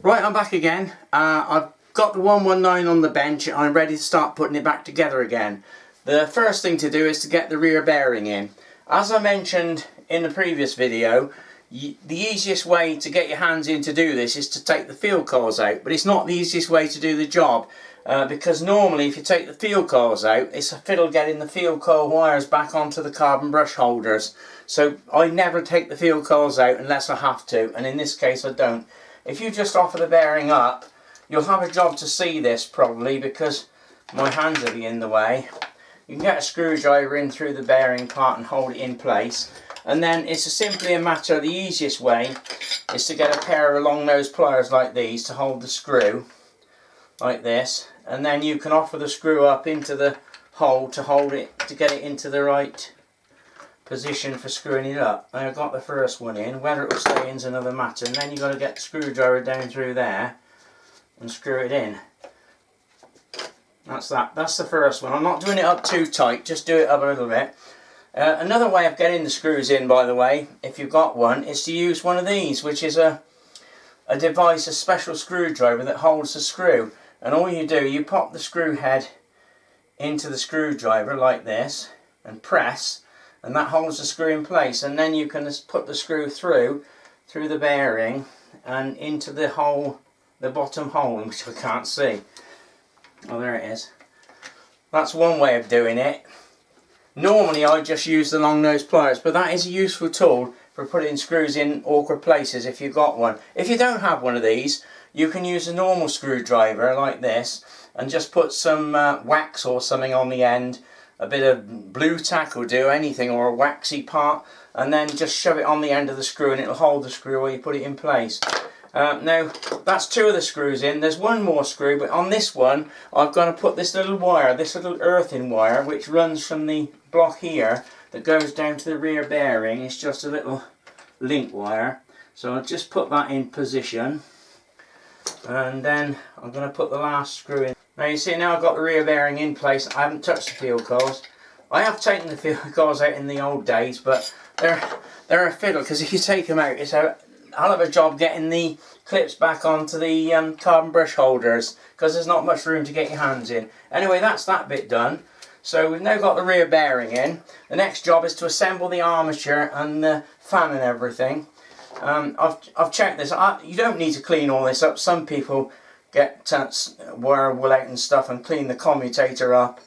Right, I'm back again. I've got the 119 on the bench and I'm ready to start putting it back together again. The first thing to do is to get the rear bearing in. As I mentioned in the previous video, the easiest way to get your hands in to do this is to take the field coils out, but it's not the easiest way to do the job because normally if you take the field coils out, it's a fiddle getting the field coil wires back onto the carbon brush holders. So I never take the field coils out unless I have to, and in this case I don't. If you just offer the bearing up, you'll have a job to see this probably because my hands will be in the way. You can get a screwdriver in through the bearing part and hold it in place, and then it's simply a matter of the easiest way is to get a pair of long nose pliers like these to hold the screw like this, and then you can offer the screw up into the hole to hold it, to get it into the right position for screwing it up. I've got the first one in. Whether it will stay in is another matter, and then you've got to get the screwdriver down through there and screw it in. That's the first one. I'm not doing it up too tight, just do it up a little bit. Another way of getting the screws in, by the way, if you've got one, is to use one of these, which is a device, a special screwdriver that holds the screw. And all you do, you pop the screw head into the screwdriver like this and press, and that holds the screw in place, and then you can just put the screw through the bearing and into the hole, the bottom hole, which I can't see. Oh, there it is. That's one way of doing it. Normally I just use the long nose pliers, but that is a useful tool for putting screws in awkward places if you've got one. If you don't have one of these, you can use a normal screwdriver like this and just put some wax or something on the end. A bit of blue tack will do, anything, or a waxy part, and then just shove it on the end of the screw and it'll hold the screw while you put it in place. Now that's two of the screws in. There's one more screw, but on this one I've got to put this little wire, this little earthing wire, which runs from the block here that goes down to the rear bearing. It's just a little link wire, so I'll just put that in position, and then I'm going to put the last screw in. Now you see, now I've got the rear bearing in place. I haven't touched the field coils. I have taken the field coils out in the old days, but they're a fiddle, because if you take them out, it's a hell of a job getting the clips back onto the carbon brush holders, because there's not much room to get your hands in. Anyway, that's that bit done. So we've now got the rear bearing in. The next job is to assemble the armature and the fan and everything. I've checked this. You don't need to clean all this up. Some people get wire wool out and stuff and clean the commutator up,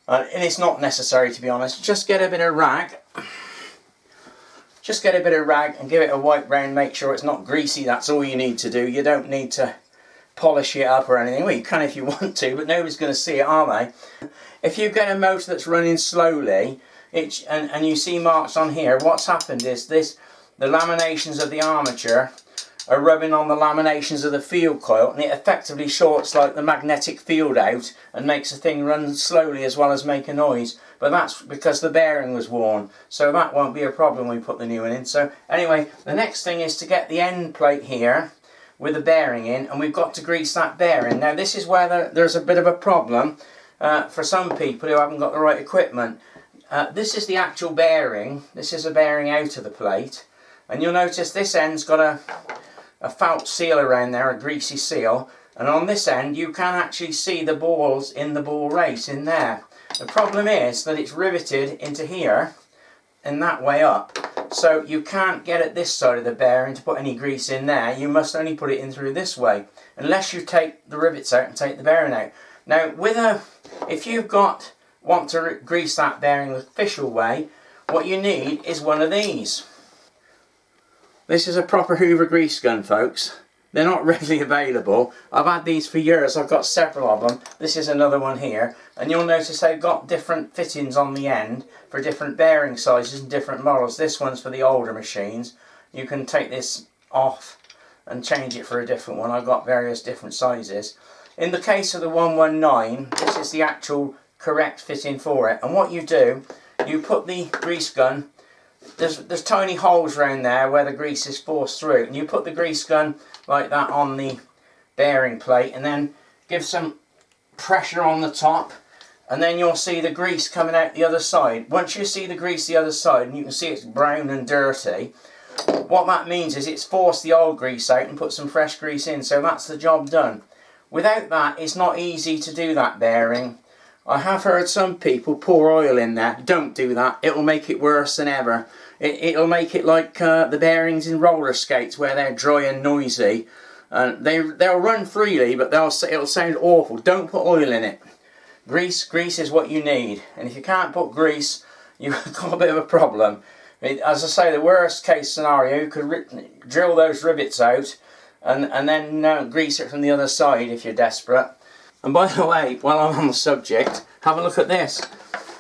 and it's not necessary, to be honest. Just get a bit of rag. Just get a bit of rag and give it a wipe round, make sure it's not greasy. That's all you need to do. You don't need to polish it up or anything. Well, you can if you want to, but nobody's going to see it, are they? If you get a motor that's running slowly, and you see marks on here, what's happened is the laminations of the armature are rubbing on the laminations of the field coil, and it effectively shorts like the magnetic field out and makes the thing run slowly as well as make a noise. But that's because the bearing was worn, so that won't be a problem when we put the new one in. So anyway, the next thing is to get the end plate here with the bearing in, and we've got to grease that bearing. Now this is where there's a bit of a problem for some people who haven't got the right equipment. This is the actual bearing. This is a bearing out of the plate, and you'll notice this end's got a felt seal around there, a greasy seal, and on this end you can actually see the balls in the ball race in there. The problem is that it's riveted into here and that way up, so you can't get at this side of the bearing to put any grease in there. You must only put it in through this way, unless you take the rivets out and take the bearing out. Now if you've want to grease that bearing the official way, what you need is one of these. This is a proper Hoover Grease Gun, folks. They're not readily available. I've had these for years. I've got several of them. This is another one here, and you'll notice they've got different fittings on the end for different bearing sizes and different models. This one's for the older machines. You can take this off and change it for a different one. I've got various different sizes. In the case of the 119, this is the actual correct fitting for it. And what you do, you put the grease gun, there's tiny holes around there where the grease is forced through, and you put the grease gun like that on the bearing plate, and then give some pressure on the top, and then you'll see the grease coming out the other side. Once you see the grease the other side, and you can see it's brown and dirty, what that means is it's forced the old grease out and put some fresh grease in, so that's the job done. Without that, it's not easy to do that bearing. I have heard some people pour oil in there. Don't do that, it'll make it worse than ever. It'll make it like the bearings in roller skates where they're dry and noisy. They'll run freely, but it'll sound awful. Don't put oil in it. Grease is what you need, and if you can't put grease, you've got a bit of a problem. As I say, the worst case scenario, you could drill those rivets out and then grease it from the other side if you're desperate. And by the way, while I'm on the subject, have a look at this.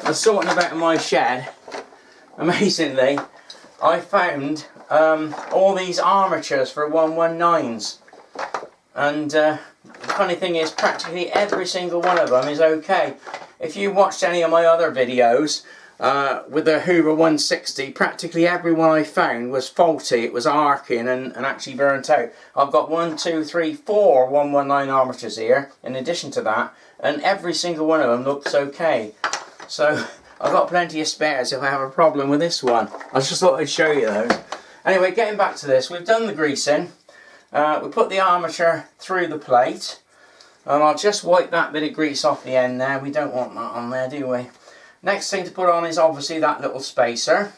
I was sorting about in my shed. Amazingly, I found all these armatures for 119s, and the funny thing is practically every single one of them is okay. If you watched any of my other videos with the Hoover 160, practically every one I found was faulty. It was arcing and actually burnt out. I've got 1, 2, 3, 4 119 armatures here in addition to that, and every single one of them looks okay. So I've got plenty of spares if I have a problem with this one. I just thought I'd show you those. Anyway, getting back to this, we've done the greasing. We put the armature through the plate, and I'll just wipe that bit of grease off the end there. We don't want that on there, do we? Next thing to put on is obviously that little spacer.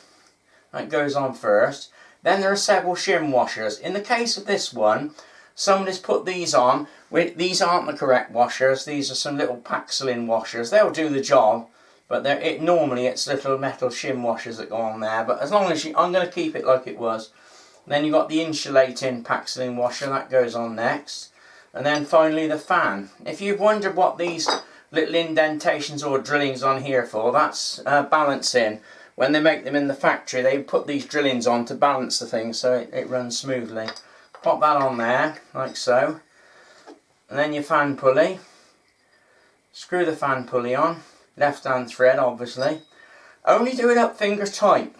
That goes on first. Then there are several shim washers. In the case of this one, somebody's put these on. These aren't the correct washers. These are some little Paxilin washers. They'll do the job, but normally it's little metal shim washers that go on there. But as long as I'm going to keep it like it was. Then you've got the insulating Paxilin washer, that goes on next. And then finally the fan. If you've wondered what these little indentations or drillings on here for, that's balancing. When they make them in the factory, they put these drillings on to balance the thing so it runs smoothly. Pop that on there, like so. And then your fan pulley. Screw the fan pulley on. Left hand thread, obviously. Only do it up finger tight.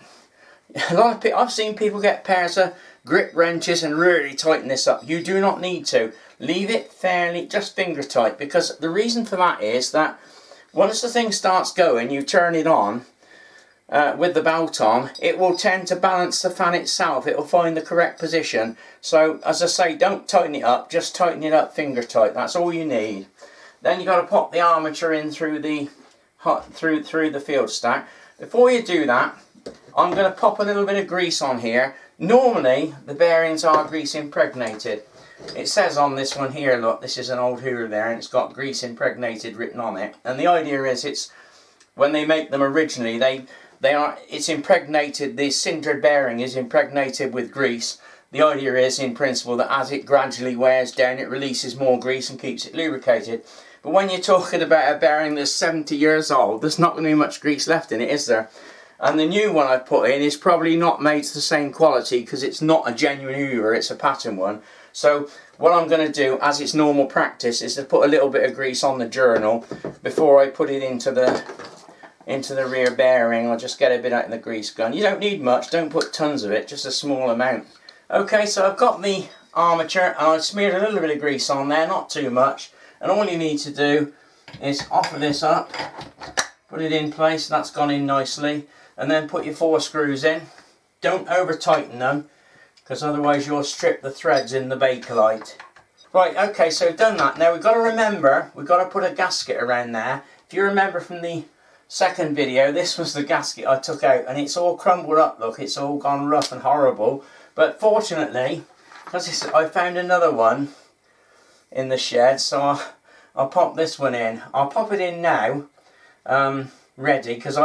A lot of people, I've seen people get pairs of grip wrenches and really tighten this up. You do not need to. Leave it fairly, just finger tight, because the reason for that is that once the thing starts going, you turn it on with the belt on, it will tend to balance the fan itself. It will find the correct position. So as I say, don't tighten it up, just tighten it up finger tight. That's all you need. Then you've got to pop the armature in through the through the field stack. Before you do that, I'm going to pop a little bit of grease on here. Normally the bearings are grease impregnated. It says on this one here, look, this is an old Hoover there, and it's got grease impregnated written on it. And the idea is, it's when they make them originally, it's impregnated. The sintered bearing is impregnated with grease. The idea is, in principle, that as it gradually wears down, it releases more grease and keeps it lubricated. But when you're talking about a bearing that's 70 years old, there's not going to be much grease left in it, is there? And the new one I put in is probably not made to the same quality because it's not a genuine Hoover, it's a pattern one. So what I'm going to do, as it's normal practice, is to put a little bit of grease on the journal before I put it into the rear bearing. I'll just get a bit out of the grease gun. You don't need much, don't put tons of it, just a small amount. Okay, so I've got the armature and I've smeared a little bit of grease on there, not too much. And all you need to do is offer this up, put it in place, that's gone in nicely, and then put your 4 screws in. Don't over tighten them, because otherwise you'll strip the threads in the Bakelite. Right, okay, so done that. Now we've got to remember, we've got to put a gasket around there. If you remember from the second video, this was the gasket I took out, and it's all crumbled up, look, it's all gone rough and horrible. But fortunately, because I found another one in the shed, so I'll pop this one in. I'll pop it in now, ready, because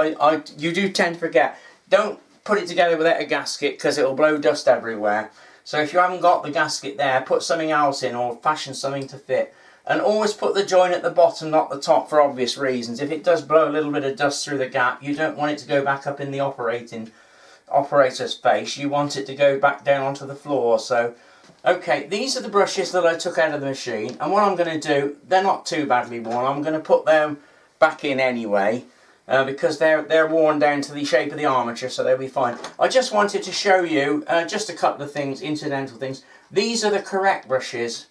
you do tend to forget. Don't put it together without a gasket because it'll blow dust everywhere. So if you haven't got the gasket there, put something else in or fashion something to fit. And always put the joint at the bottom, not the top, for obvious reasons. If it does blow a little bit of dust through the gap, you don't want it to go back up in the operator's face. You want it to go back down onto the floor. So, okay, these are the brushes that I took out of the machine. And what I'm going to do, they're not too badly worn. I'm going to put them back in anyway. Because they're worn down to the shape of the armature, so they'll be fine. I just wanted to show you just a couple of things, incidental things. These are the correct brushes.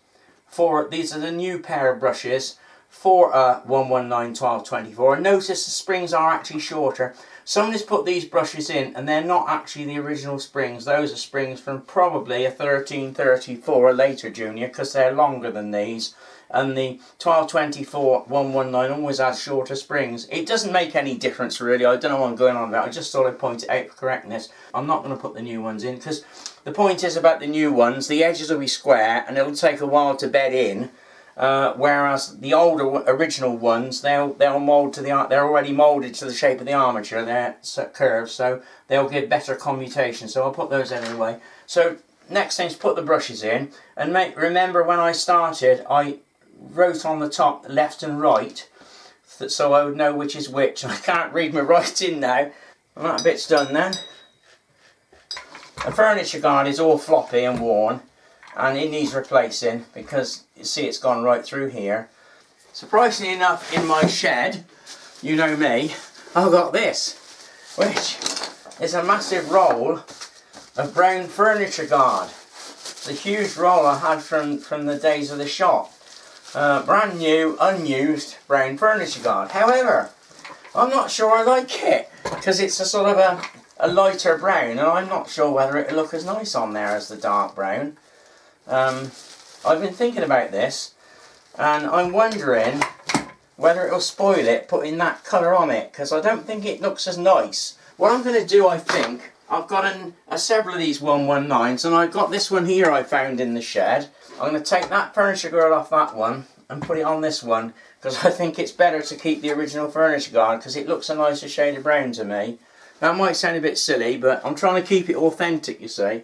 These are the new pair of brushes for a 119/12/24. And notice the springs are actually shorter. Somebody's put these brushes in and they're not actually the original springs. Those are springs from probably a 1334, a later junior, because they're longer than these. And the 12/24 119 always has shorter springs. It doesn't make any difference really. I don't know what I'm going on about. I just thought I'd point it out for correctness. I'm not going to put the new ones in because the point is about the new ones, the edges will be square and it'll take a while to bed in. Whereas the older original ones, they'll mould to the, they're already moulded to the shape of the armature. They're curved, so they'll give better commutation. So I'll put those anyway. So next thing is put the brushes in, and remember when I started, I wrote on the top left and right, so I would know which is which. I can't read my writing now. And that bit's done then. The furniture guard is all floppy and worn, and it needs replacing because you see it's gone right through here. Surprisingly enough, in my shed, you know me, I've got this, which is a massive roll of brown furniture guard. It's a huge roll I had from the days of the shop. Brand new, unused brown furniture guard. However, I'm not sure I like it because it's a sort of a lighter brown, and I'm not sure whether it'll look as nice on there as the dark brown. I've been thinking about this, and I'm wondering whether it'll spoil it putting that colour on it, because I don't think it looks as nice. What I'm going to do, I think, I've got several of these 119s, and I've got this one here I found in the shed. I'm going to take that furniture guard off that one and put it on this one, because I think it's better to keep the original furniture guard, because it looks a nicer shade of brown to me. That might sound a bit silly, but I'm trying to keep it authentic, you see.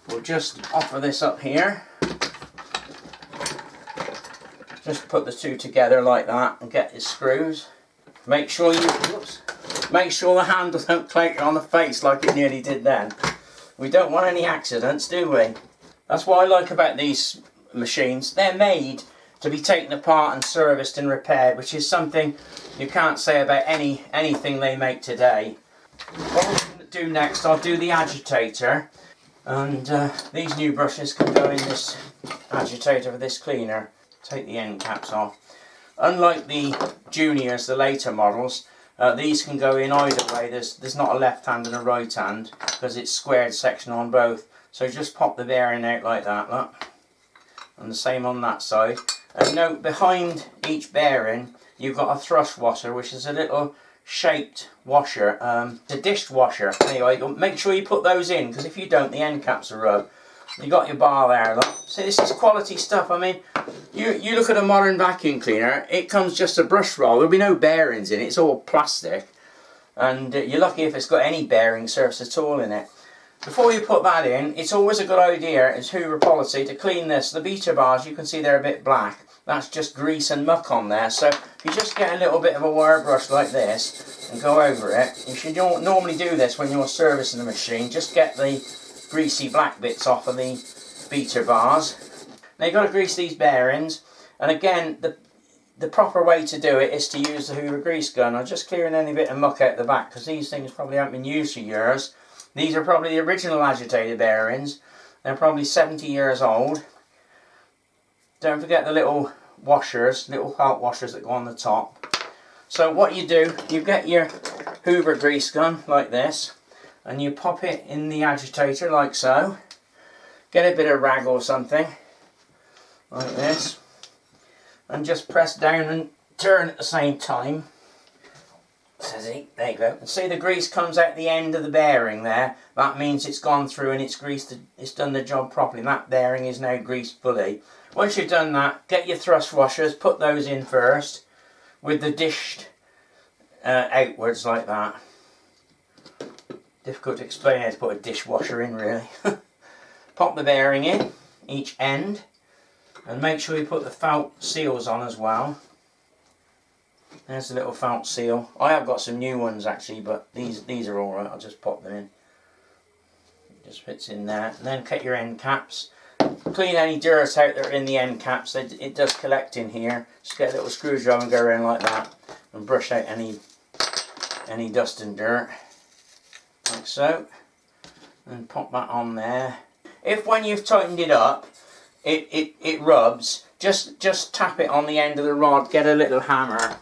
We'll just offer this up here. Just put the two together like that and get the screws. Make sure the handle don't clank on the face like it nearly did then. We don't want any accidents, do we? That's what I like about these machines. They're made to be taken apart and serviced and repaired, which is something you can't say about anything they make today. What we're going to do next, I'll do the agitator. And these new brushes can go in this agitator with this cleaner. Take the end caps off. Unlike the juniors, the later models, these can go in either way. There's not a left hand and a right hand because it's squared section on both. So just pop the bearing out like that, look. And the same on that side. And note, behind each bearing you've got a thrust washer, which is a little shaped washer, the dish washer. Anyway, make sure you put those in, because if you don't, the end caps will rub. You got your bar there, look. See, this is quality stuff. I mean, you look at a modern vacuum cleaner, it comes just a brush roll. There'll be no bearings in it. It's all plastic, and you're lucky if it's got any bearing surface at all in it. Before you put that in, it's always a good idea, as Hoover policy, to clean this. The beater bars, you can see they're a bit black. That's just grease and muck on there. So if you just get a little bit of a wire brush like this and go over it, you should normally do this when you're servicing the machine. Just get the greasy black bits off of the beater bars. Now you've got to grease these bearings, and again the proper way to do it is to use the Hoover Grease Gun. I'm just clearing any bit of muck out the back, because these things probably haven't been used for years. These are probably the original agitator bearings. They're probably 70 years old. Don't forget the little washers, little help washers that go on the top. So what you do, you get your Hoover Grease Gun like this, and you pop it in the agitator like so. Get a bit of rag or something like this, and just press down and turn at the same time. There you go. And see, the grease comes out the end of the bearing there. That means it's gone through and it's greased. It's done the job properly. And that bearing is now greased fully. Once you've done that, get your thrust washers. Put those in first, with the dished outwards like that. Difficult to explain how to put a dishwasher in, really. Pop the bearing in each end, and make sure you put the felt seals on as well. There's a little felt seal. I have got some new ones actually, but these are alright. I'll just pop them in. It just fits in there. And then get your end caps. Clean any dirt out that are in the end caps. It does collect in here. Just get a little screwdriver and go around like that, and brush out any dust and dirt, like so. And pop that on there. If when you've tightened it up, it rubs, just tap it on the end of the rod, get a little hammer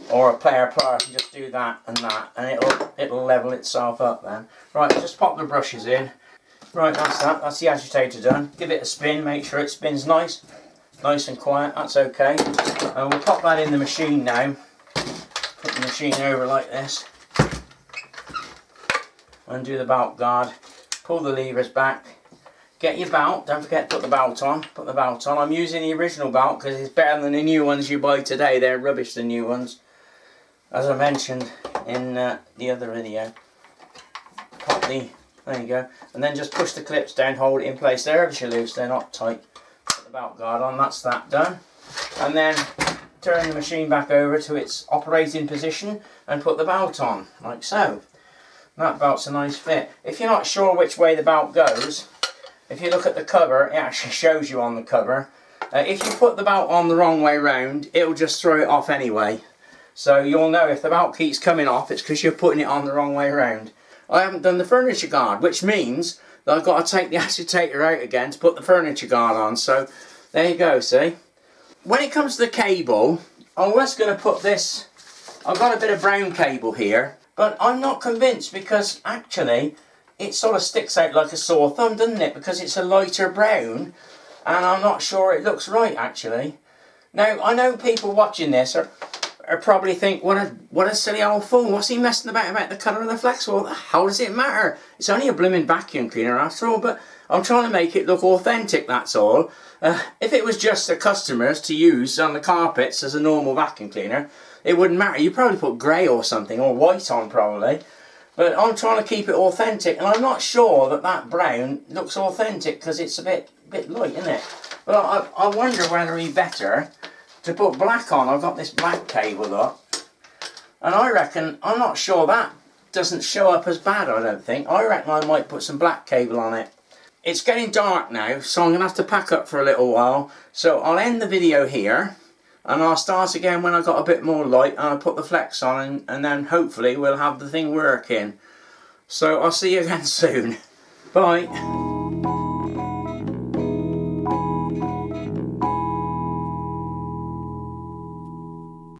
or a plier and just do that, and it'll level itself up then. Right, just pop the brushes in. Right, that's the agitator done. Give it a spin, make sure it spins nice and quiet, that's okay. We'll pop that in the machine now. Put the machine over like this. Undo the belt guard, pull the levers back. Get your belt, don't forget to put the belt on. Put the belt on. I'm using the original belt because it's better than the new ones you buy today. They're rubbish, the new ones. As I mentioned in the other video. Pop the, there you go. And then just push the clips down, hold it in place. They're ever so loose, they're not tight. Put the belt guard on, that's that done. And then turn the machine back over to its operating position and put the belt on, like so. That belt's a nice fit. If you're not sure which way the belt goes, if you look at the cover, it actually shows you on the cover. If you put the belt on the wrong way round, it'll just throw it off anyway. So you'll know if the belt keeps coming off, it's because you're putting it on the wrong way round. I haven't done the furniture guard, which means that I've got to take the agitator out again to put the furniture guard on. So there you go, see. When it comes to the cable, I'm just going to put this, I've got a bit of brown cable here, but I'm not convinced because actually it sort of sticks out like a sore thumb, doesn't it? Because it's a lighter brown, and I'm not sure it looks right actually. Now, I know people watching this are probably think, what a silly old fool, what's he messing about the colour of the flex? Well, how does it matter? It's only a blooming vacuum cleaner after all, but I'm trying to make it look authentic, that's all. If it was just the customers to use on the carpets as a normal vacuum cleaner, it wouldn't matter. You'd probably put grey or something, or white on probably. But I'm trying to keep it authentic, and I'm not sure that brown looks authentic because it's a bit light, isn't it? But I wonder whether it'd be better to put black on. I've got this black cable up, and I reckon, I'm not sure that doesn't show up as bad, I don't think. I reckon I might put some black cable on it. It's getting dark now, so I'm going to have to pack up for a little while. So I'll end the video here, and I'll start again when I've got a bit more light, and I'll put the flex on, and then hopefully we'll have the thing working. So I'll see you again soon. Bye.